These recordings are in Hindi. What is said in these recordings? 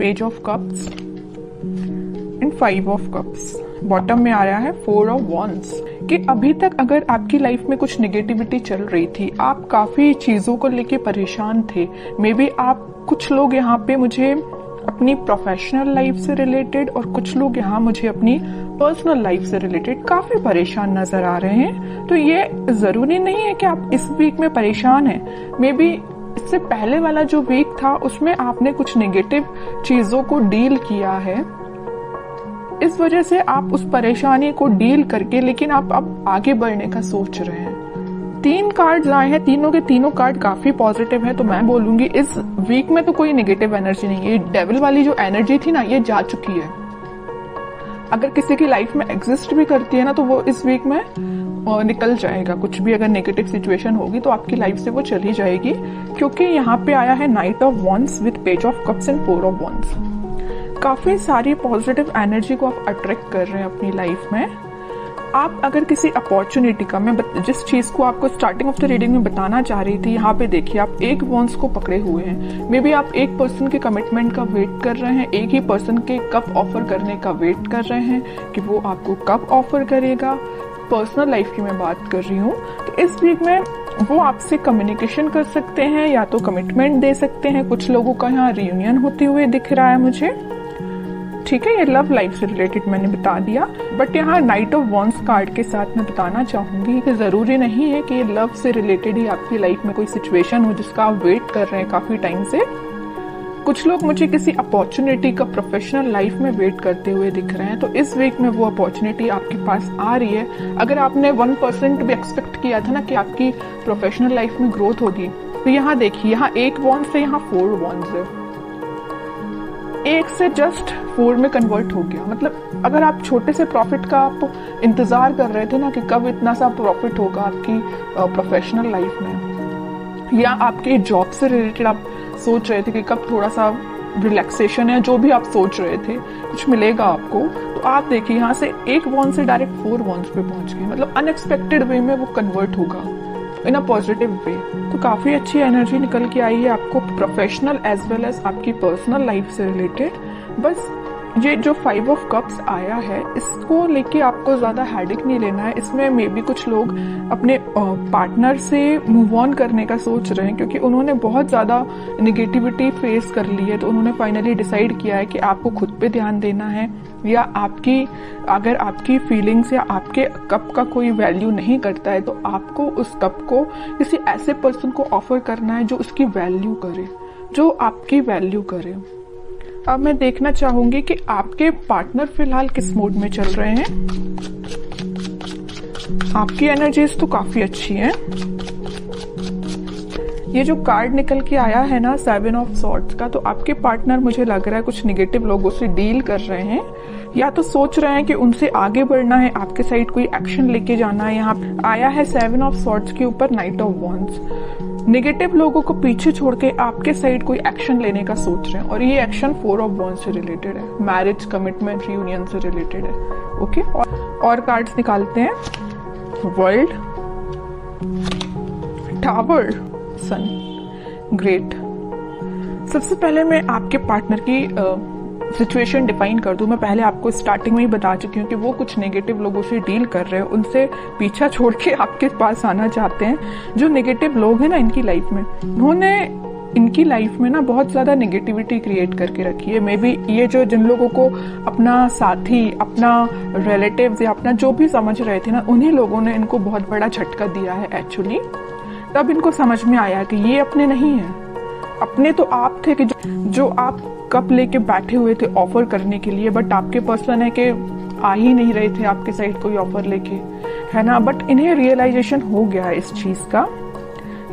Page of cups and 5 of cups. Bottom में आया है 4 ऑफ वॉन्ड्स कि अभी तक अगर आपकी लाइफ में कुछ नेगेटिविटी चल रही थी, आप काफी चीजों को लेके परेशान थे, मे बी आप कुछ लोग यहाँ पे मुझे अपनी प्रोफेशनल लाइफ से रिलेटेड और कुछ लोग यहाँ मुझे अपनी पर्सनल लाइफ से रिलेटेड काफी परेशान नजर आ रहे हैं। तो ये जरूरी नहीं है कि आप इस वीक में परेशान हैं, मे बी इससे पहले वाला जो वीक था उसमें आपने कुछ नेगेटिव चीजों को डील किया है, इस वजह से आप उस परेशानी को डील करके लेकिन आप अब आगे बढ़ने का सोच रहे हैं। 3 कार्ड्स आए हैं, तीनों के तीनों कार्ड काफी पॉजिटिव है, तो मैं बोलूंगी इस वीक में तो कोई नेगेटिव एनर्जी नहीं है। ये डेविल वाली जो एनर्जी थी ना, ये जा चुकी है। अगर किसी की लाइफ में एग्जिस्ट भी करती है ना, तो वो इस वीक में निकल जाएगा। कुछ भी अगर नेगेटिव सिचुएशन होगी तो आपकी लाइफ से वो चली जाएगी, क्योंकि यहाँ पे आया है night of wands with page of cups and 4 of wands. काफी सारी पॉजिटिव एनर्जी को आप अट्रैक्ट कर रहे हैं अपनी लाइफ में। आप अगर किसी अपॉर्चुनिटी का, मैं जिस चीज को आपको स्टार्टिंग ऑफ द रीडिंग में बताना चाह रही थी, यहाँ पे देखिए आप एक वॉन्ड्स को पकड़े हुए हैं। मे बी आप एक पर्सन के कमिटमेंट का वेट कर रहे हैं, एक ही पर्सन के कब ऑफर करने का वेट कर रहे हैं कि वो आपको कब ऑफर करेगा। पर्सनल लाइफ की मैं बात कर रही हूँ। तो इस वीक में वो आपसे कम्युनिकेशन कर सकते हैं या तो कमिटमेंट दे सकते हैं। कुछ लोगों का यहाँ रियूनियन होते हुए दिख रहा है मुझे, ठीक है। ये लव लाइफ से रिलेटेड मैंने बता दिया, बट यहाँ नाइट ऑफ वॉन्ड्स कार्ड के साथ मैं बताना चाहूंगी कि जरूरी नहीं है कि ये लव से रिलेटेड ही आपकी लाइफ में कोई सिचुएशन हो जिसका आप वेट कर रहे हैं काफी टाइम से। कुछ लोग मुझे किसी अपॉर्चुनिटी का प्रोफेशनल लाइफ में वेट करते हुए दिख रहे हैं, तो इस वीक में वो अपॉर्चुनिटी आपके पास आ रही है। अगर आपने 1% भी एक्सपेक्ट किया था ना कि आपकी प्रोफेशनल लाइफ में ग्रोथ होगी, तो यहाँ देखिए, यहाँ 1 वॉन्ड से यहाँ 4 वॉन्ड्स है। 1 से जस्ट 4 में कन्वर्ट हो गया। मतलब अगर आप छोटे से प्रॉफिट का आप इंतजार कर रहे थे ना कि कब इतना सा प्रॉफिट होगा आपकी प्रोफेशनल लाइफ में, या आपके जॉब से रिलेटेड आप सोच रहे थे कि कब थोड़ा सा रिलैक्सेशन है, जो भी आप सोच रहे थे कुछ मिलेगा आपको, तो आप देखिए यहाँ से 1 वॉन्ड से डायरेक्ट 4 वॉन्ड्स पे पहुंच गए। मतलब अनएक्सपेक्टेड वे में वो कन्वर्ट होगा इन अ पॉजिटिव वे। तो काफी अच्छी एनर्जी निकल के आई है आपको प्रोफेशनल एज वेल एज आपकी पर्सनल लाइफ से रिलेटेड। बस ये जो 5 ऑफ कप्स आया है, इसको लेके आपको ज्यादा हेडेक नहीं लेना है। इसमें मे बी कुछ लोग अपने पार्टनर से मूव ऑन करने का सोच रहे हैं, क्योंकि उन्होंने बहुत ज्यादा नेगेटिविटी फेस कर ली है। तो उन्होंने फाइनली डिसाइड किया है कि आपको खुद पे ध्यान देना है, या अगर आपकी फीलिंग्स या आपके कप का कोई वैल्यू नहीं करता है, तो आपको उस कप को किसी ऐसे पर्सन को ऑफर करना है जो उसकी वैल्यू करे, जो आपकी वैल्यू करे। अब मैं देखना चाहूंगी कि आपके पार्टनर फिलहाल किस मूड में चल रहे हैं। आपकी एनर्जीज तो काफी अच्छी हैं। ये जो कार्ड निकल के आया है ना 7 ऑफ सॉर्ड्स का, तो आपके पार्टनर मुझे लग रहा है कुछ नेगेटिव लोगों से डील कर रहे हैं, या तो सोच रहे हैं कि उनसे आगे बढ़ना है, आपके साइड कोई एक्शन लेके जाना है। यहाँ आया है 7 ऑफ सॉर्ड्स के ऊपर नाइट ऑफ वॉन्ड्स। नेगेटिव लोगों को पीछे छोड़ के आपके साइड कोई एक्शन लेने का सोच रहे हैं, और ये एक्शन 4 ऑफ वॉन्ड्स से रिलेटेड है, मैरिज, कमिटमेंट, रियूनियन से रिलेटेड है। ओके, और कार्ड्स निकालते हैं। वर्ल्ड, टावर, सन, ग्रेट। सबसे पहले मैं आपके पार्टनर की सिचुएशन डिफाइन कर दूं। मैं पहले आपको स्टार्टिंग में ही बता चुकी हूँ कि वो कुछ नेगेटिव लोगों से डील कर रहे हैं, उनसे पीछा छोड़ के आपके पास आना चाहते हैं। जो नेगेटिव लोग हैं ना इनकी लाइफ में, उन्होंने इनकी लाइफ में ना बहुत ज्यादा नेगेटिविटी क्रिएट करके रखी है। मे बी ये जो जिन लोगों को अपना साथी, अपना रिलेटिव्स या अपना जो भी समझ रहे थे ना, उन्हीं लोगों ने इनको बहुत बड़ा झटका दिया है एक्चुअली। तब इनको समझ में आया कि ये अपने नहीं है। अपने तो आप थे कि जो आप कप लेके बैठे हुए थे ऑफर करने के लिए, बट आपके पर्सन है कि आ ही नहीं रहे थे आपके साइड कोई ऑफर लेके, है ना। बट इन्हें रियलाइजेशन हो गया है इस चीज का।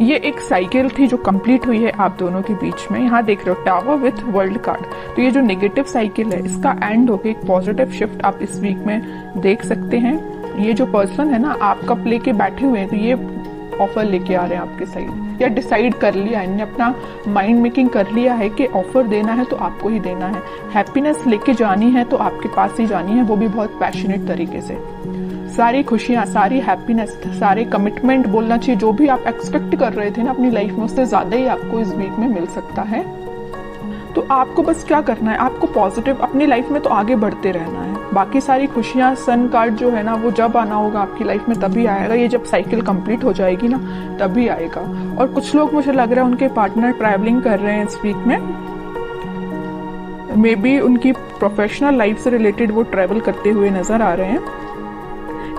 ये एक साइकिल थी जो कंप्लीट हुई है आप दोनों के बीच में। यहाँ देख रहे हो टावर विथ वर्ल्ड कार्ड, तो ये जो नेगेटिव साइकिल है इसका एंड होके एक पॉजिटिव शिफ्ट आप इस वीक में देख सकते हैं। ये जो पर्सन है ना, आप कप लेके बैठे हुए हैं, तो ये ऑफर लेके आ रहे हैं आपके साइड, या डिसाइड कर लिया, इन्होंने अपना माइंड मेकिंग कर लिया है कि ऑफर देना है तो आपको ही देना है। हैप्पीनेस लेके जानी है तो आपके पास ही जानी है, वो भी बहुत पैशनेट तरीके से। सारी खुशियां, सारी हैप्पीनेस, सारे कमिटमेंट बोलना चाहिए, जो भी आप एक्सपेक्ट कर रहे थे ना अपनी लाइफ में, उससे ज्यादा ही आपको इस वीक में मिल सकता है। तो आपको बस क्या करना है, आपको पॉजिटिव अपनी लाइफ में तो आगे बढ़ते रहना है। बाकी सारी खुशियाँ, सन कार्ड जो है ना, वो जब आना होगा आपकी लाइफ में तभी आएगा। ये जब साइकिल कंप्लीट हो जाएगी ना तभी आएगा। और कुछ लोग, मुझे लग रहा है उनके पार्टनर ट्रैवलिंग कर रहे हैं इस वीक में, मे बी उनकी प्रोफेशनल लाइफ से रिलेटेड वो ट्रैवल करते हुए नजर आ रहे हैं,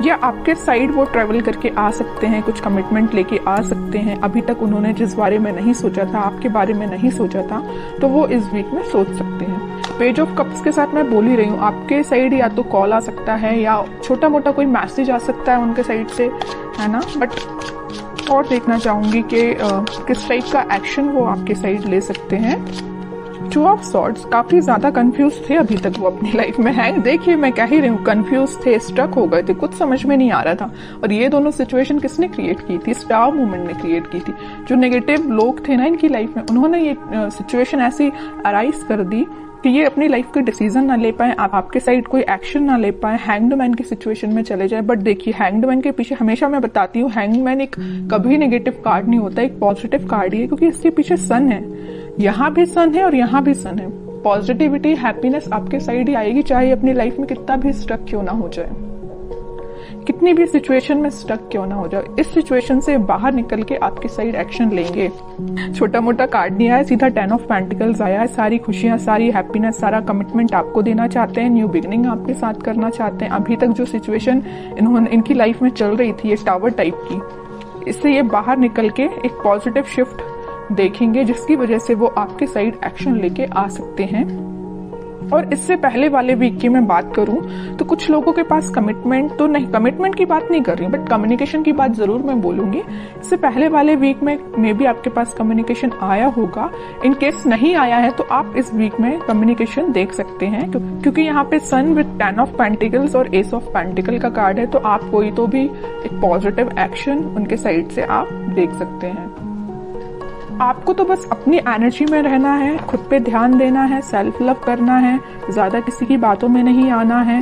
या आपके साइड वो ट्रैवल करके आ सकते हैं, कुछ कमिटमेंट लेके आ सकते हैं। अभी तक उन्होंने जिस बारे में नहीं सोचा था, आपके बारे में नहीं सोचा था, तो वो इस वीक में सोच सकते हैं। पेज ऑफ कप्स के साथ मैं बोल ही रही हूँ, आपके साइड या तो कॉल आ सकता है या छोटा मोटा कोई मैसेज आ सकता है उनके साइड से, है ना। बट और देखना चाहूंगी कि किस टाइप का एक्शन वो आपके साइड ले सकते हैं। टू ऑफ सॉर्ड्स, काफी ज्यादा कंफ्यूज थे अभी तक वो अपनी लाइफ में हैं। देखिए मैं कह ही रही हूँ, कंफ्यूज थे, स्टक हो गए थे, कुछ समझ में नहीं आ रहा था। और ये दोनों सिचुएशन किसने क्रिएट की थी? स्टार मूवमेंट ने क्रिएट की थी। जो नेगेटिव लोग थे ना इनकी लाइफ में, उन्होंने ये सिचुएशन ऐसी अराइज कर दी कि ये अपनी लाइफ के डिसीजन ना ले पाए, आपके साइड कोई एक्शन ना ले पाए, हैंग्ड मैन की सिचुएशन में चले जाए। बट देखिए, हैंग्ड मैन के पीछे हमेशा मैं बताती हूँ, हैंग्ड मैन एक कभी नेगेटिव कार्ड नहीं होता, एक पॉजिटिव कार्ड ही है, क्योंकि इसके पीछे सन है। यहाँ भी सन है और यहाँ भी सन है। पॉजिटिविटी, हैप्पीनेस आपके साइड ही आएगी, चाहे अपनी लाइफ में कितना भी स्टक क्यों ना हो जाए, कितनी भी सिचुएशन में स्टक क्यों ना हो जाए। इस सिचुएशन से बाहर निकल के आपकी साइड एक्शन लेंगे। छोटा मोटा कार्ड नहीं आया, सीधा 10 ऑफ पेंटिकल्स आया है। सारी खुशियां, सारी हैप्पीनेस, सारा कमिटमेंट आपको देना चाहते हैं, न्यू बिगनिंग आपके साथ करना चाहते हैं। अभी तक जो सिचुएशन इनकी लाइफ में चल रही थी, ये टावर टाइप की, इससे ये बाहर निकल के एक पॉजिटिव शिफ्ट देखेंगे, जिसकी वजह से वो आपके साइड एक्शन लेके आ सकते हैं। और इससे पहले वाले वीक की मैं बात करूं तो कुछ लोगों के पास कमिटमेंट तो नहीं, कमिटमेंट की बात नहीं कर रही, बट कम्युनिकेशन की बात जरूर मैं बोलूंगी। इससे पहले वाले वीक में मे बी आपके पास कम्युनिकेशन आया होगा। इन केस नहीं आया है तो आप इस वीक में कम्युनिकेशन देख सकते हैं, क्योंकि यहाँ पे सन विद 10 ऑफ पेंटिकल्स और एस ऑफ पेंटिकल का कार्ड है। तो आप कोई तो भी एक पॉजिटिव एक्शन उनके साइड से आप देख सकते हैं। आपको तो बस अपनी एनर्जी में रहना है, खुद पे ध्यान देना है, सेल्फ लव करना है, ज्यादा किसी की बातों में नहीं आना है।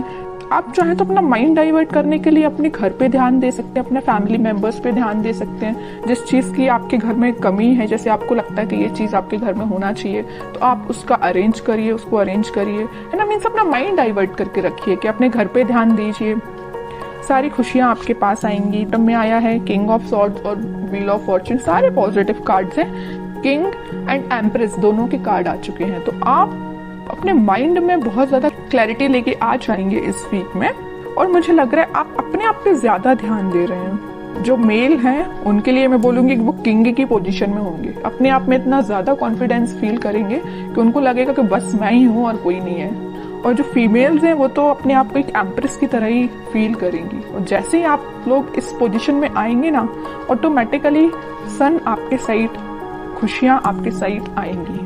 आप चाहें तो अपना माइंड डाइवर्ट करने के लिए अपने घर पे ध्यान दे सकते हैं, अपने फैमिली मेंबर्स पे ध्यान दे सकते हैं। जिस चीज की आपके घर में कमी है, जैसे आपको लगता है कि ये चीज आपके घर में होना चाहिए, तो आप उसका अरेंज करिए, उसको अरेंज करिए, है ना। मीन्स अपना माइंड डाइवर्ट करके रखिए कि अपने घर पे ध्यान दीजिए। सारी खुशियां आपके पास आएंगी। तब में आया है किंग ऑफ सॉर्ड्स और व्हील ऑफ फॉर्च्यून, सारे पॉजिटिव कार्ड्स हैं। किंग एंड एम्प्रेस दोनों के कार्ड आ चुके हैं। तो आप अपने माइंड में बहुत ज्यादा क्लैरिटी लेके आ जाएंगे इस वीक में। और मुझे लग रहा है आप अपने आप पे ज्यादा ध्यान दे रहे हैं। जो मेल हैं उनके लिए मैं बोलूंगी कि वो किंग की पोजीशन में होंगे, अपने आप में इतना ज्यादा कॉन्फिडेंस फील करेंगे कि उनको लगेगा कि बस मैं ही हूँ और कोई नहीं है। और जो फीमेल्स हैं वो तो अपने आप को एक एम्प्रेस की तरह ही फील करेंगी। और जैसे ही आप लोग इस पोजीशन में आएंगे ना, ऑटोमेटिकली सन आपके साइड, खुशियां आपके साइड आएंगी।